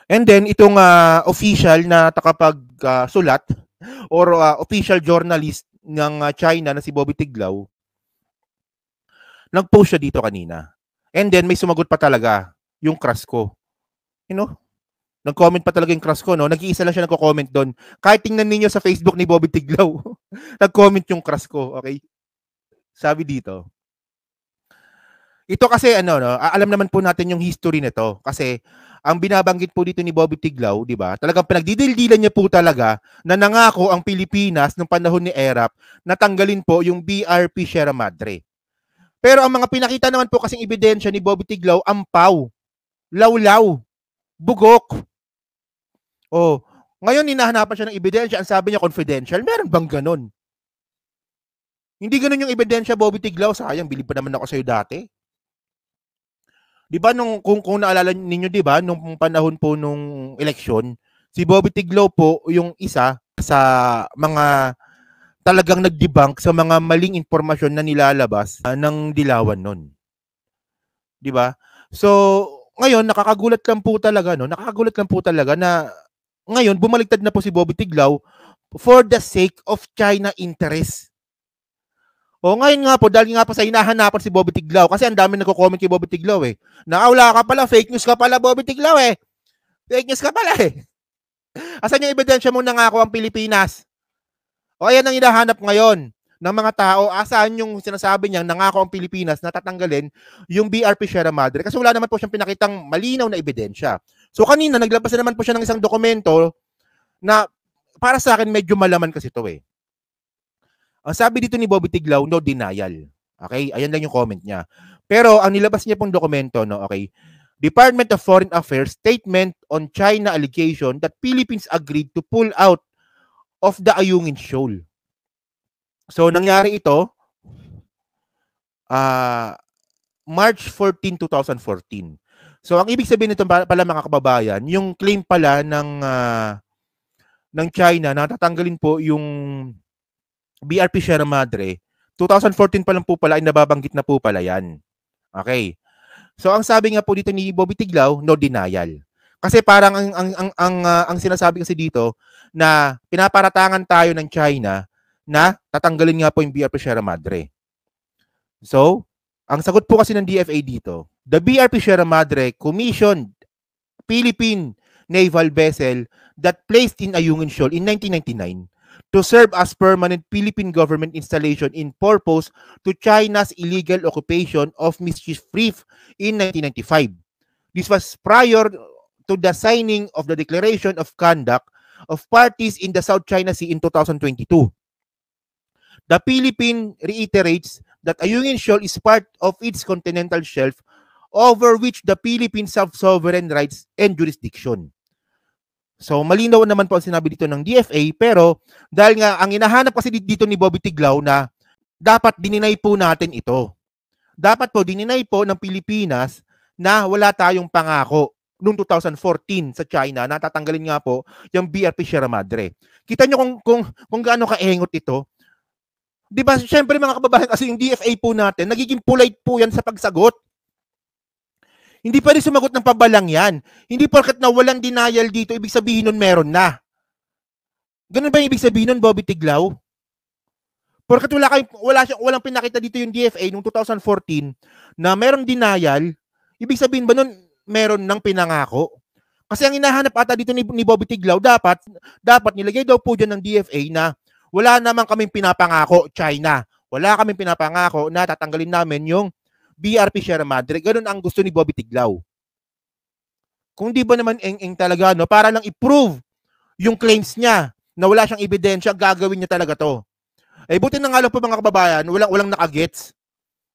And then itong official na sulat or official journalist ng China na si Bobby Tiglao, nag-post siya dito kanina. And then may sumagot pa talaga yung crush ko. You know? Nag-comment pa talaga yung crush ko, no? Nag-iisa lang siya nagko-comment doon. Kahit tingnan ninyo sa Facebook ni Bobby Tiglao, nag-comment yung crush ko, okay? Sabi dito. Ito kasi ano, no? Alam naman po natin yung history nito kasi ang binabanggit po dito ni Bobby Tiglao, di ba? Talagang pinagdidildilan niya po talaga na nangako ang Pilipinas nung panahon ni ERAP na tanggalin po yung BRP Sierra Madre. Pero ang mga pinakita naman po kasing ebidensya ni Bobby Tiglao, ampaw, lawlaw, bugok. Oh, ngayon hinahanapan siya ng ebidensya, ang sabi niya confidential. Meron bang ganun? Hindi ganun yung ebidensya, Bobby Tiglao. Sayang, bilib pa naman ako sa'yo dati. Di ba kung naalala ninyo, di ba, nung panahon po nung eleksyon, si Bobby Tiglao po yung isa sa mga talagang nag-debunk sa mga maling impormasyon na nilalabas ng Dilawan nun. Di ba? So, ngayon nakakagulat lang po talaga, no? Nakakagulat lang po talaga na ngayon bumaliktad na po si Bobby Tiglao for the sake of China interest. O ngayon nga po, dahil nga po sa hinahanapan si Bobby Tiglao, kasi ang dami nagko-comment kay Bobby Tiglao eh. Nakawala ka pala, fake news ka pala, Bobby Tiglao eh. Fake news ka pala eh. Asan yung ebidensya mo nangako ang Pilipinas? O ayan ang hinahanap ngayon ng mga tao, asaan yung sinasabi niyang nangako ang Pilipinas na tatanggalin yung BRP Sierra Madre kasi wala naman po siyang pinakitang malinaw na ebidensya. So kanina, naglabas na naman po siya ng isang dokumento na para sa akin medyo malaman kasi ito eh. Ang sabi dito ni Bobby Tiglao, no denial. Okay? Ayan lang yung comment niya. Pero ang nilabas niya pong dokumento, no, okay, Department of Foreign Affairs statement on China allegation that Philippines agreed to pull out of the Ayungin Shoal. So, nangyari ito March 14, 2014. So, ang ibig sabihin nito pala mga kababayan, yung claim pala ng China na tatanggalin po yung BRP Sierra Madre, 2014 pa lang po pala ay nababanggit na po pala yan. Okay. So, ang sabi nga po dito ni Bobby Tiglao, no denial. Kasi parang ang sinasabi kasi dito na pinaparatangan tayo ng China na tatanggalin nga po yung BRP Sierra Madre. So, ang sagot po kasi ng DFA dito, the BRP Sierra Madre commissioned Philippine naval vessel that placed in Ayungin Shoal in 1999 to serve as permanent Philippine government installation in purpose to China's illegal occupation of Mischief Reef in 1995. This was prior to the signing of the Declaration of Conduct of Parties in the South China Sea in 2022. The Philippines reiterates that Ayungin Shoal is part of its continental shelf over which the Philippines have sovereign rights and jurisdiction. So, malinaw naman po ang sinabi dito ng DFA, pero dahil nga ang hinahanap kasi dito ni Bobby Tiglao na dapat dininay po natin ito. Dapat po dininay po ng Pilipinas na wala tayong pangako noong 2014 sa China na tatanggalin nga po yung BRP Sierra Madre. Kita nyo kung gaano kaengot ito. Di ba, syempre mga kababayan, kasi yung DFA po natin, nagiging polite po yan sa pagsagot. Hindi pa rin sumagot ng pabalang yan. Hindi porkat na walang denial dito, ibig sabihin nun meron na. Ganun ba yung ibig sabihin nun, Bobby Tiglao? Porkat walang pinakita dito yung DFA noong 2014 na merong denial, ibig sabihin ba nun meron ng pinangako? Kasi ang hinahanap ata dito ni Bobby Tiglao, dapat nilagay daw po dyan ng DFA na wala naman kaming pinapangako, China. Wala kaming pinapangako na tatanggalin namin yung BRP Sierra Madre. Ganun ang gusto ni Bobby Tiglao. Kung di ba naman eng talaga, no, para lang i-prove yung claims niya na wala siyang ebidensya, gagawin niya talaga to. Eh, buti na nga lang po mga kababayan, walang nakagets.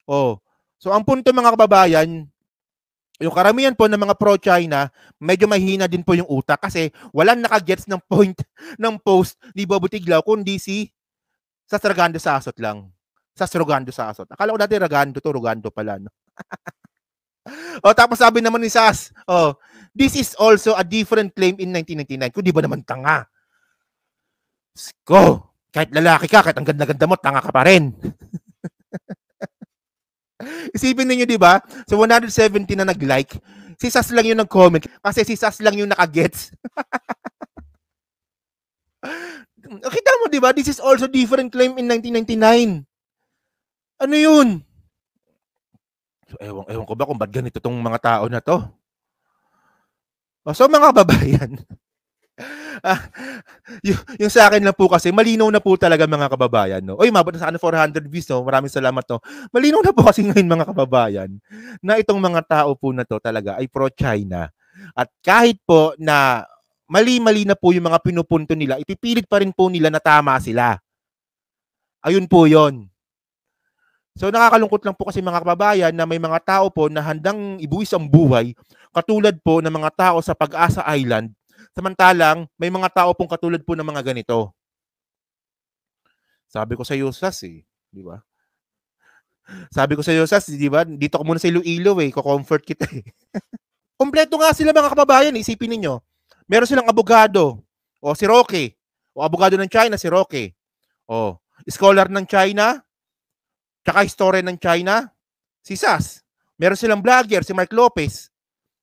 Oh. So, ang punto mga kababayan, yung karamihan po ng mga pro-China, medyo mahina din po yung utak kasi walang nakagets ng point ng post ni Bobby Tiglao, kundi si Sasrogando Sasot lang. Sasrogando Sasot. Akala ko dati Rogando pala. No? O, tapos sabi naman ni Sas, this is also a different claim in 1999. Kung di ba naman tanga? Sko, kahit lalaki ka, kahit ang ganda-ganda mo, tanga ka pa rin. Isipin ninyo, di ba? So, 170 na nag-like. Si Sas lang yung nag-comment kasi si Sas lang yung nakagets. Kita mo, di ba? This is also different claim in 1999. Ano yun? So, ewan ko ba kung ba't ganito tong mga tao na to. So, mga kababayan, yung sa akin lang po kasi, malinaw na po talaga mga kababayan. No? Oy, mabot na sa akin 400 views. No? Maraming salamat. No? Malinaw na po kasi ngayon mga kababayan na itong mga tao po na to talaga ay pro-China. At kahit po na mali-mali na po yung mga pinupunto nila, ipipilit pa rin po nila na tama sila. Ayun po yon. So nakakalungkot lang po kasi mga kababayan na may mga tao po na handang ibuwis ang buhay katulad po ng mga tao sa Pag-asa Island, samantalang may mga tao pong katulad po ng mga ganito. Sabi ko sa iyo, Sas, di ba? Sabi ko sa iyo, Sas, di ba? Dito ko muna sa Iloilo, ko-comfort kita eh. Kompleto nga sila mga kababayan, isipin ninyo. Meron silang abogado, o si Roque, o abogado ng China, si Roque. O, scholar ng China, tsaka historian ng China, si Sas. Meron silang vlogger, si Mark Lopez.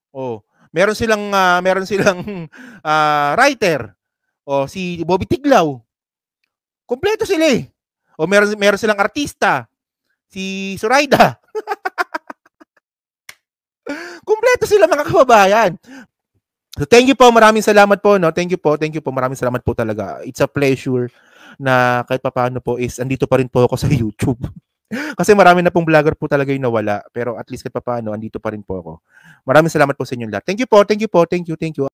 O, meron silang writer, o si Bobby Tiglao. Kompleto sila eh. O meron silang artista, si Zoraida. Kompleto sila mga kababayan. So thank you po, maraming salamat po, no. Thank you po, maraming salamat po talaga. It's a pleasure na kahit papaano po is andito pa rin po ako sa YouTube. Kasi marami na pong vlogger po talaga yung nawala, pero at least kahit papaano andito pa rin po ako. Maraming salamat po sa inyong lahat. Thank you po, thank you.